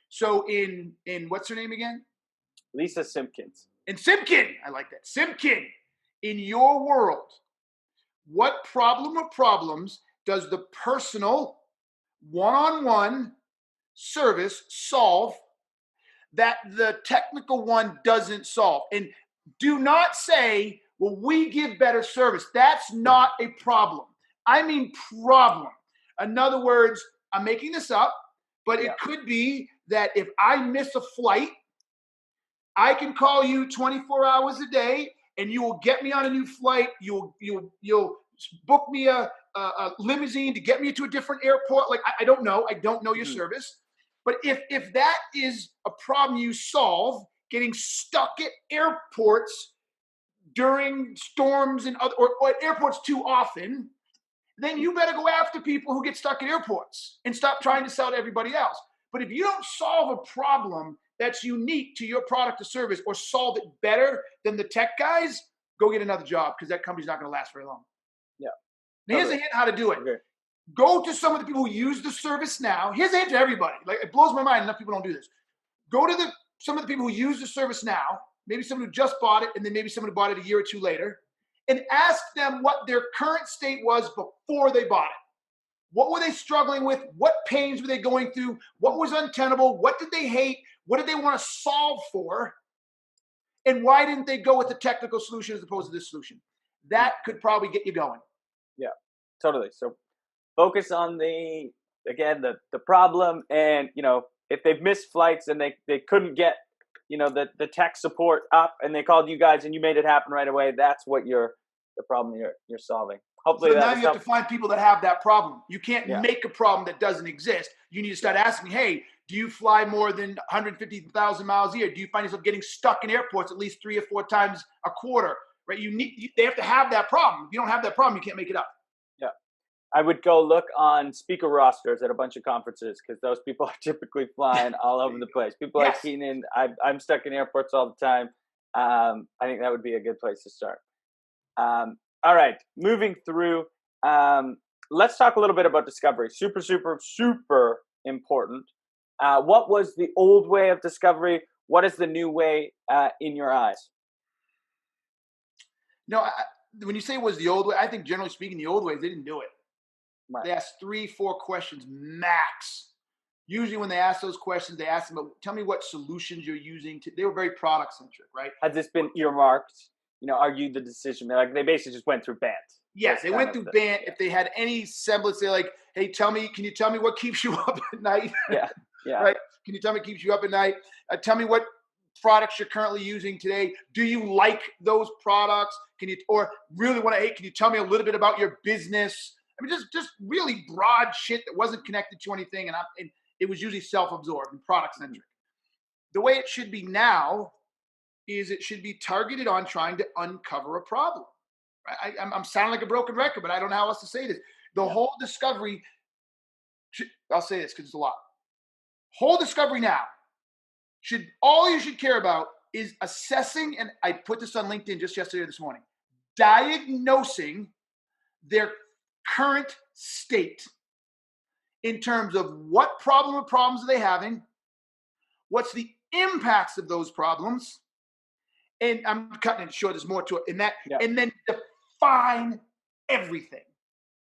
So in what's her name again? Lisa Simpkins. In Simpkin, I like that. Simpkin, in your world, what problem or problems does the personal one-on-one service solve that the technical one doesn't solve? And do not say, well, we give better service. That's not a problem. I mean problem. In other words, I'm making this up, but it could be that if I miss a flight, I can call you 24 hours a day and you will get me on a new flight. You'll book me a limousine to get me to a different airport. Like, I don't know. I don't know your service. But if that is a problem you solve, getting stuck at airports during storms and or at airports too often, then you better go after people who get stuck at airports and stop trying to sell to everybody else. But if you don't solve a problem that's unique to your product or service, or solve it better than the tech guys, go get another job, because that company's not going to last very long. Yeah. Now, here's a hint how to do it. Okay. Go to some of the people who use the service now. Here's a hint to everybody. Like, it blows my mind enough people don't do this. Go to some of the people who use the service now, maybe someone who just bought it, and then maybe someone who bought it a year or two later, and ask them what their current state was before they bought it. What were they struggling with? What pains were they going through? What was untenable? What did they hate? What did they want to solve for? And why didn't they go with the technical solution as opposed to this solution? That could probably get you going. Yeah, totally. So focus on the problem, and, if they've missed flights and they couldn't get, the tech support up, and they called you guys and you made it happen right away, that's what the problem you're solving. Hopefully, so now you have to find people that have that problem. You can't make a problem that doesn't exist. You need to start asking, hey, do you fly more than 150,000 miles a year? Do you find yourself getting stuck in airports at least 3 or 4 times a quarter? Right? They have to have that problem. If you don't have that problem, you can't make it up. Yeah. I would go look on speaker rosters at a bunch of conferences, because those people are typically flying all over the place. People like Keenan, I'm stuck in airports all the time. I think that would be a good place to start. All right, moving through, let's talk a little bit about discovery. Super, super, super important. What was the old way of discovery? What is the new way in your eyes? No, when you say it was the old way, I think generally speaking, the old ways, they didn't do it. Right. They asked 3-4 questions max. Usually when they ask those questions, they ask them, tell me what solutions you're using. They were very product centric, right? Has this been earmarked? Are you the decision? Like, they basically just went through BANT. Yes, they went through BANT. If they had any semblance, they're like, hey, can you tell me what keeps you up at night? Yeah. Right? Can you tell me what keeps you up at night? Tell me what products you're currently using today. Do you like those products? Can you tell me a little bit about your business? I mean, just really broad shit that wasn't connected to anything. And it was usually self-absorbed and product-centric. The way it should be now is it should be targeted on trying to uncover a problem. Right? I'm sounding like a broken record, but I don't know how else to say this. The whole discovery, I'll say this because it's a lot. Whole discovery now, all you should care about is assessing, and I put this on LinkedIn just yesterday or this morning, diagnosing their current state in terms of what problem or problems are they having, what's the impacts of those problems, and I'm cutting it short, there's more to it, and then define everything.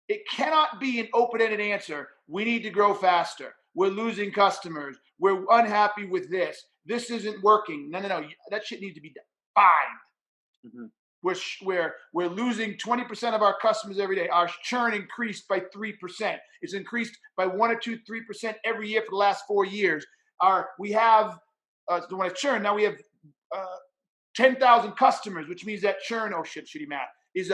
It cannot be an open-ended answer. We need to grow faster. We're losing customers. We're unhappy with this. This isn't working. No. That shit needs to be defined. Mm-hmm. We're losing 20% of our customers every day. Our churn increased by 3%. It's increased by 1 or 2, 3% every year for the last 4 years. We have when I churn, now we have 10,000 customers, which means that churn, shitty math, is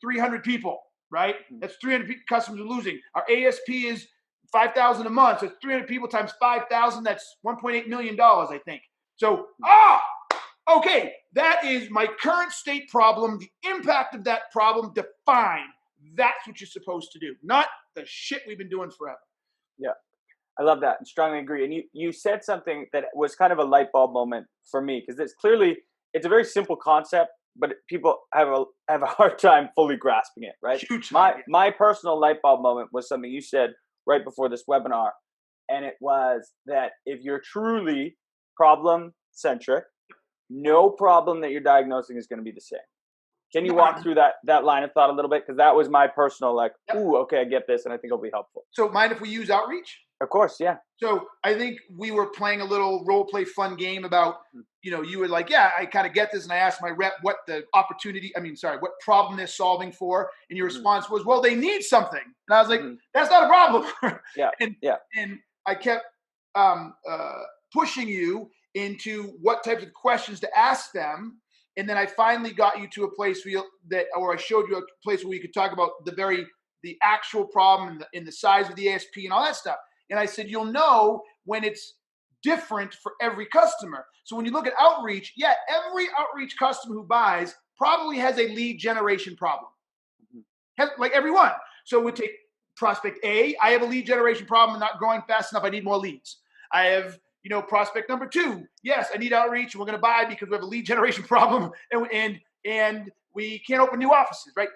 300 people, right? That's 300 customers we're losing. Our ASP is $5,000 a month. So 300 people times 5,000, that's $1.8 million, I think. So, okay, that is my current state problem, the impact of that problem defined. That's what you're supposed to do, not the shit we've been doing forever. Yeah, I love that and strongly agree. And you said something that was kind of a light bulb moment for me, because it's a very simple concept, but people have a hard time fully grasping it, right? Huge. My personal light bulb moment was something you said right before this webinar, and it was that if you're truly problem centric, no problem that you're diagnosing is going to be the same. Can you walk through that line of thought a little bit? Because that was my personal ooh, okay, I get this, and I think it'll be helpful. So mind if we use outreach? Of course, yeah. So I think we were playing a little role play fun game about, you were like, yeah, I kind of get this. And I asked my rep what what problem they're solving for. And your response was, well, they need something. And I was like, that's not a problem. And I kept pushing you into what types of questions to ask them. And then I finally got you to a place where I showed you a place where you could talk about the actual problem and the size of the ASP and all that stuff. And I said, you'll know when it's different for every customer. So when you look at outreach, every outreach customer who buys probably has a lead generation problem. Like everyone. So we take prospect A, I have a lead generation problem. I'm not growing fast enough. I need more leads. I have prospect number 2. Yes, I need outreach, and we're going to buy because we have a lead generation problem, and we can't open new offices, right?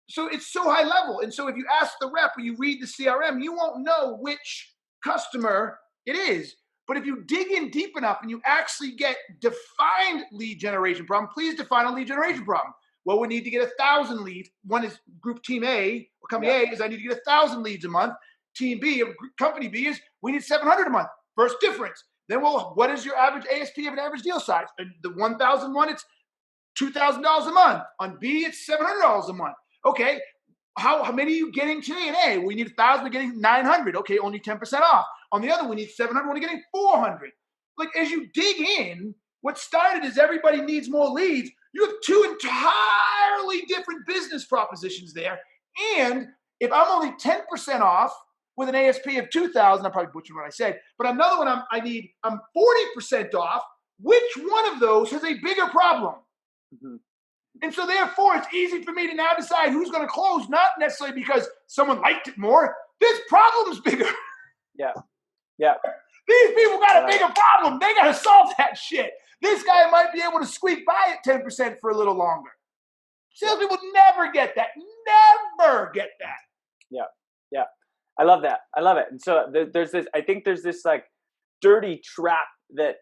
So it's so high level. And so if you ask the rep or you read the CRM, you won't know which customer it is. But if you dig in deep enough and you actually get defined lead generation problem, please define a lead generation problem. Well, we need to get 1,000 leads. One is group team A, or company A is I need to get 1,000 leads a month. Team B, company B is we need 700 a month. First difference. Then, what is your average ASP of an average deal size? And the 1,000 one, it's $2,000 a month. On B, it's $700 a month. Okay, how many are you getting today in A? We need 1,000, we're getting 900. Okay, only 10% off. On the other, we need 700, we're only getting 400. Like, as you dig in, what started is everybody needs more leads. You have 2 entirely different business propositions there. And if I'm only 10% off with an ASP of 2,000, I'm probably butchering what I said, but another one I'm 40% off, which one of those has a bigger problem? And so therefore, it's easy for me to now decide who's going to close, not necessarily because someone liked it more. This problem's bigger. Yeah. These people got a bigger problem. They got to solve that shit. This guy might be able to squeak by at 10% for a little longer. Salespeople never get that. Never get that. Yeah. I love that. I love it. And so there's this like dirty trap that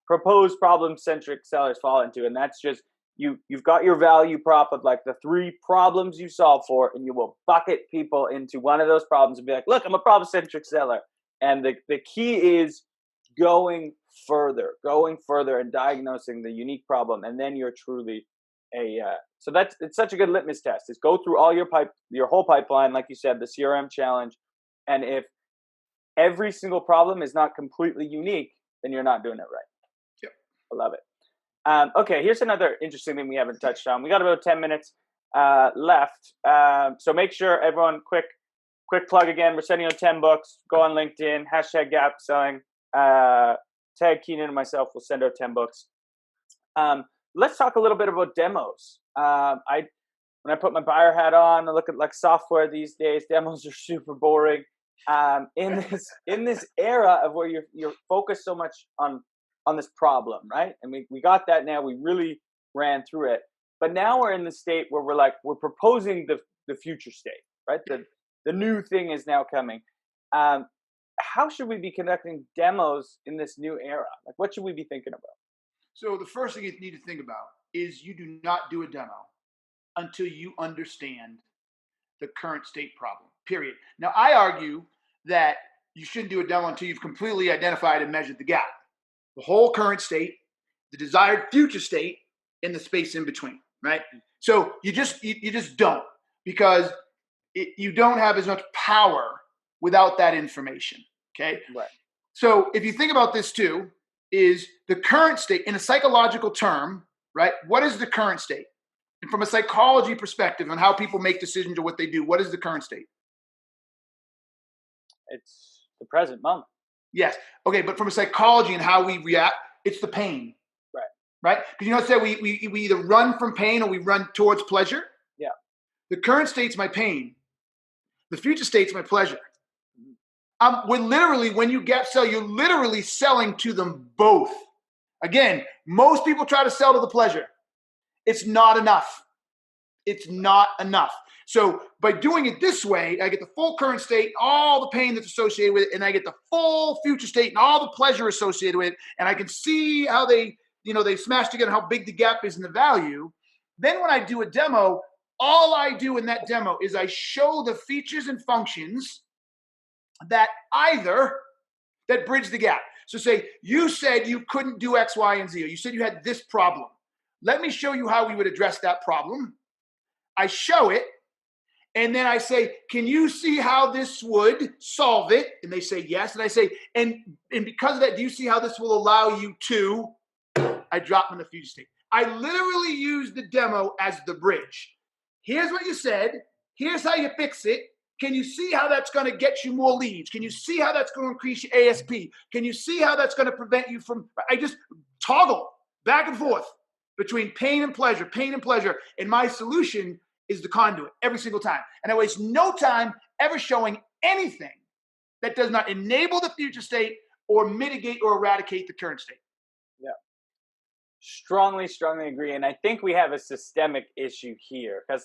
proposed problem-centric sellers fall into, and that's just you've got your value prop of like the 3 problems you solve for, and you will bucket people into one of those problems and be like, look, I'm a problem-centric seller. And the key is going further and diagnosing the unique problem, and then you're truly so it's such a good litmus test. Is go through all your whole pipeline, like you said, the CRM challenge, and if every single problem is not completely unique, then you're not doing it right. Yep. I love it. Okay, here's another interesting thing we haven't touched on. We got about 10 minutes left, so make sure everyone quick plug again. We're sending out 10 books. Go on LinkedIn, #gap selling. Tag Keenan and myself. We'll send out 10 books. Let's talk a little bit about demos. When I put my buyer hat on, I look at like software these days. Demos are super boring. In this era of where you're focused so much on this problem, right? And we got that now. We really ran through it. But now we're in the state where we're proposing the future state, right? The new thing is now coming. How should we be conducting demos in this new era? Like, what should we be thinking about? So the first thing you need to think about is you do not do a demo until you understand the current state problem, period. Now, I argue that you shouldn't do a demo until you've completely identified and measured the gap. The whole current state, the desired future state, and the space in between, right? So you just don't, because you don't have as much power without that information, okay? Right. So if you think about this too, is the current state in a psychological term, right? What is the current state? And from a psychology perspective on how people make decisions or what they do, what is the current state? It's the present moment. Yes. Okay, but from a psychology and how we react, it's the pain. Right. Right? Because you know what I said, we either run from pain or we run towards pleasure. Yeah. The current state's my pain. The future state's my pleasure. We're literally, when you gap sell, you're literally selling to them both. Again, most people try to sell to the pleasure. It's not enough. It's not enough. So by doing it this way, I get the full current state, all the pain that's associated with it, and I get the full future state and all the pleasure associated with it, and I can see how they smash together, how big the gap is in the value. Then when I do a demo, all I do in that demo is I show the features and functions that bridge the gap. So say you said you couldn't do X, Y, and Z, or you said you had this problem. Let me show you how we would address that problem. I show it, and then I say, can you see how this would solve it? And they say yes. And I say, and because of that, do you see how this will allow you to? I drop them in the future state. I literally use the demo as the bridge. Here's what you said. Here's how you fix it. Can you see how that's going to get you more leads? Can you see how that's going to increase your ASP? Can you see how that's going to prevent you from, I just toggle back and forth between pain and pleasure. And my solution is the conduit every single time. And I waste no time ever showing anything that does not enable the future state or mitigate or eradicate the current state. Yeah. Strongly agree. And I think we have a systemic issue here because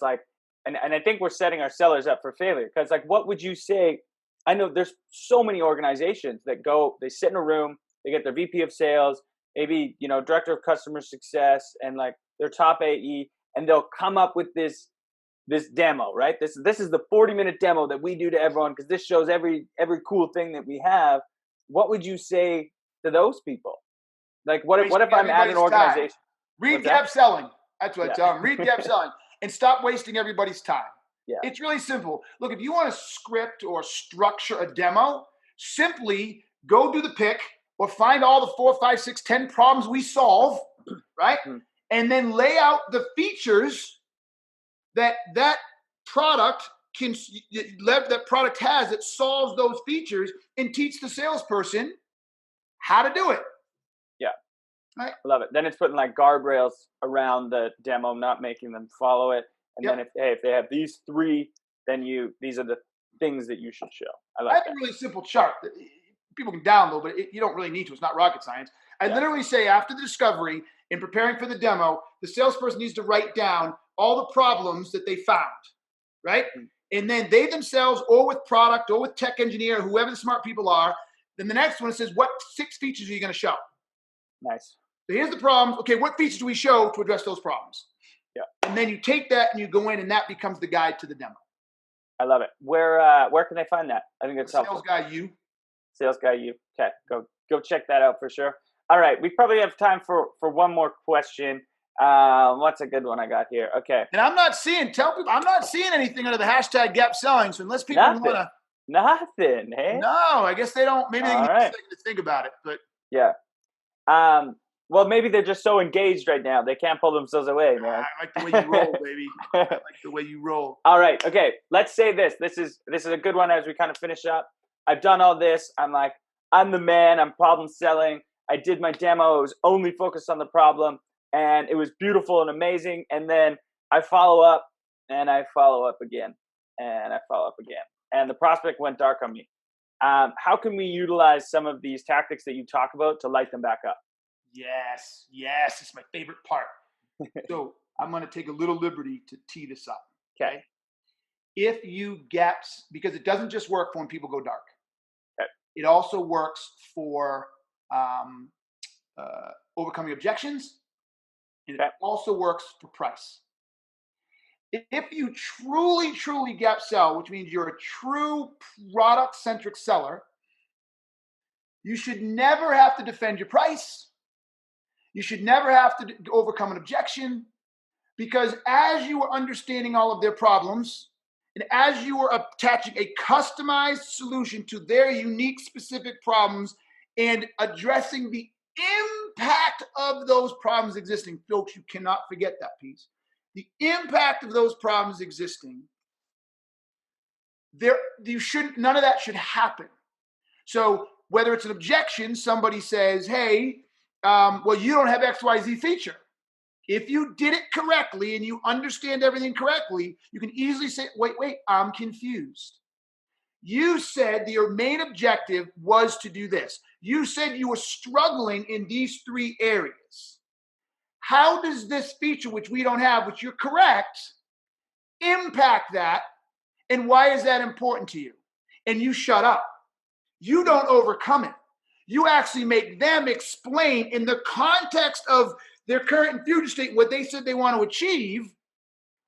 and I think we're setting our sellers up for failure because what would you say? I know there's so many organizations that they sit in a room, they get their VP of sales, maybe, director of customer success and their top AE, and they'll come up with this demo, right? This is the 40-minute demo that we do to everyone because this shows every cool thing that we have. What would you say to those people? What if I'm at an organization? Read gap selling. That's what I tell them. Read gap selling and stop wasting everybody's time. Yeah. It's really simple. Look, if you want to script or structure a demo, simply go do the pick or find all the 4, 5, 6, 10 problems we solve, right? Mm-hmm. And then lay out the features that product has that solves those features and teach the salesperson how to do it. Yeah. Right. I love it. Then it's putting guardrails around the demo, not making them follow it. And then if they have these 3, then these are the things that you should show. I have a really simple chart that people can download, but you don't really need to. It's not rocket science. I literally say after the discovery, in preparing for the demo, the salesperson needs to write down all the problems that they found, right? Mm-hmm. And then they themselves, or with product, or with tech engineer, whoever the smart people are, then the next one says, what 6 features are you going to show? Nice. So here's the problems. Okay, what features do we show to address those problems? Yeah. And then you take that and you go in, and that becomes the guide to the demo. I love it. Where can they find that? I think it's helpful. Sales Guy U. Okay, go check that out for sure. All right, we probably have time for one more question. What's a good one I got here? Okay. And I'm not seeing anything under the hashtag gap selling. So unless people want to. Nothing, hey? No, I guess they don't. Maybe they can take a second to think about it. But yeah. Well, maybe they're just so engaged right now. They can't pull themselves away, man. I like the way you roll, baby. I like the way you roll. All right. Okay. Let's say this. This is a good one as we kind of finish up. I've done all this. I'm the man. I'm problem selling. I did my demo. It was only focused on the problem, and it was beautiful and amazing. And then I follow up, and I follow up again, and I follow up again. And the prospect went dark on me. How can we utilize some of these tactics that you talk about to light them back up? Yes. It's my favorite part. So I'm going to take a little liberty to tee this up. Okay. If you gaps, because it doesn't just work for when people go dark. Okay. It also works for overcoming objections. And it also works for price. If you truly gap sell, which means you're a true product-centric seller, you should never have to defend your price. You should never have to overcome an objection, because as you are understanding all of their problems and as you are attaching a customized solution to their unique specific problems and addressing the impact of those problems existing, folks, you cannot forget that piece. The impact of those problems existing, none of that should happen. So whether it's an objection, somebody says, hey, well, you don't have XYZ feature. If you did it correctly and you understand everything correctly, you can easily say, wait, I'm confused. You said your main objective was to do this. You said you were struggling in these 3 areas. how does this feature, which we don't have, which you're correct, impact that? And why is that important to you? And you shut up. You don't overcome it. You actually make them explain in the context of their current and future state, what they said they want to achieve,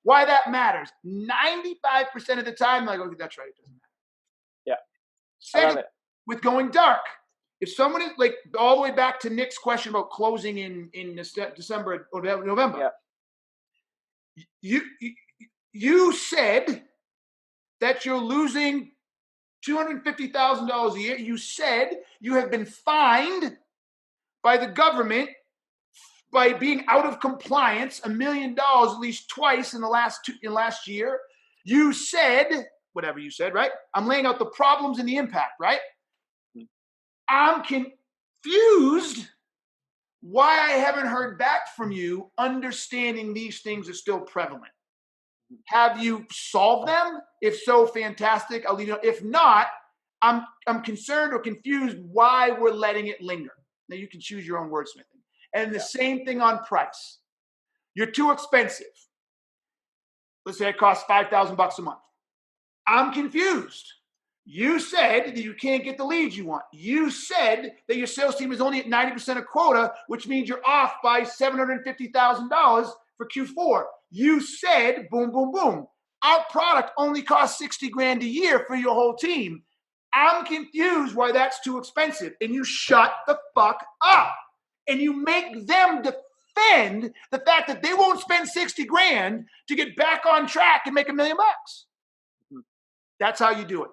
why that matters. 95% of the time, like, okay, that's right, it doesn't matter. Yeah. Second, with going dark, if someone is like all the way back to Nick's question about closing in December or November, you said that you're losing $250,000 a year. You said you have been fined by the government by being out of compliance $1 million at least twice in the last year. You said whatever you said, right? I'm laying out the problems and the impact, right? I'm confused why I haven't heard back from you understanding these things are still prevalent. Have you solved them? If so, fantastic. I'll leave you know. If not, I'm concerned or confused why we're letting it linger. Now you can choose your own wordsmithing. And the same thing on price. You're too expensive. Let's say it costs $5,000 a month. I'm confused. You said that you can't get the leads you want. You said that your sales team is only at 90% of quota, which means you're off by $750,000 for Q4. You said, boom, boom, boom. Our product only costs $60,000 a year for your whole team. I'm confused why that's too expensive. And you shut the fuck up. And you make them defend the fact that they won't spend $60,000 to get back on track and make $1 million. That's how you do it.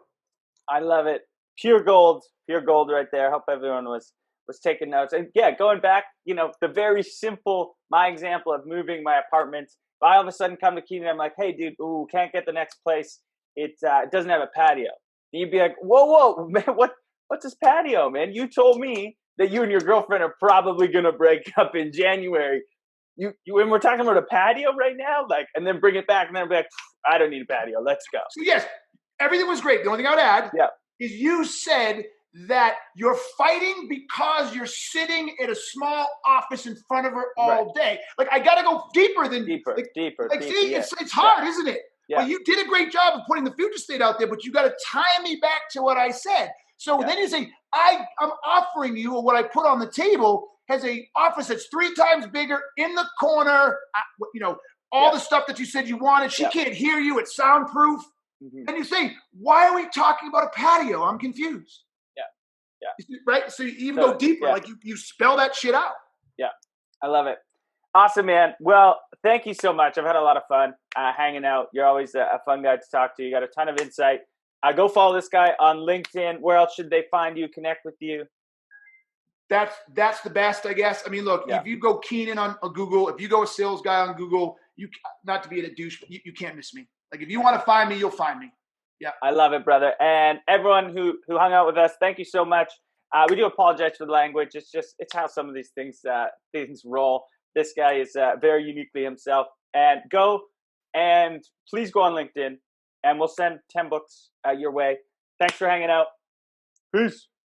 I love it. Pure gold right there. Hope everyone was taking notes. And yeah, going back, the very simple, my example of moving my apartment. I all of a sudden come to Keenan, I'm like, hey dude, can't get the next place. It doesn't have a patio. And you'd be like, whoa, man, what's this patio, man? You told me that you and your girlfriend are probably gonna break up in January. You and we're talking about a patio right now, and then bring it back, and then be like, I don't need a patio. Let's go. So yes, everything was great. The only thing I would add is you said that you're fighting because you're sitting in a small office in front of her all day. Like, I got to go deeper. See, it's hard, isn't it? Yeah. Well, you did a great job of putting the future state out there, but you got to tie me back to what I said. So then you say, I'm offering you, or what I put on the table has a office that's 3 times bigger in the corner, all the stuff that you said you wanted. She can't hear you. It's soundproof. Mm-hmm. And you say, why are we talking about a patio? I'm confused. Yeah. Right? So you even go deeper. Like you spell that shit out. Yeah. I love it. Awesome, man. Well, thank you so much. I've had a lot of fun hanging out. You're always a fun guy to talk to. You got a ton of insight. Go follow this guy on LinkedIn. Where else should they find you, connect with you? That's the best, I guess. I mean, look, if you go Keenan on Google, if you go a sales guy on Google, not to be a douche, but you can't miss me. Like, if you want to find me, you'll find me. Yeah. I love it, brother. And everyone who hung out with us, thank you so much. We do apologize for the language. It's how some of these things roll. This guy is very uniquely himself. And please go on LinkedIn, and we'll send 10 books your way. Thanks for hanging out. Peace.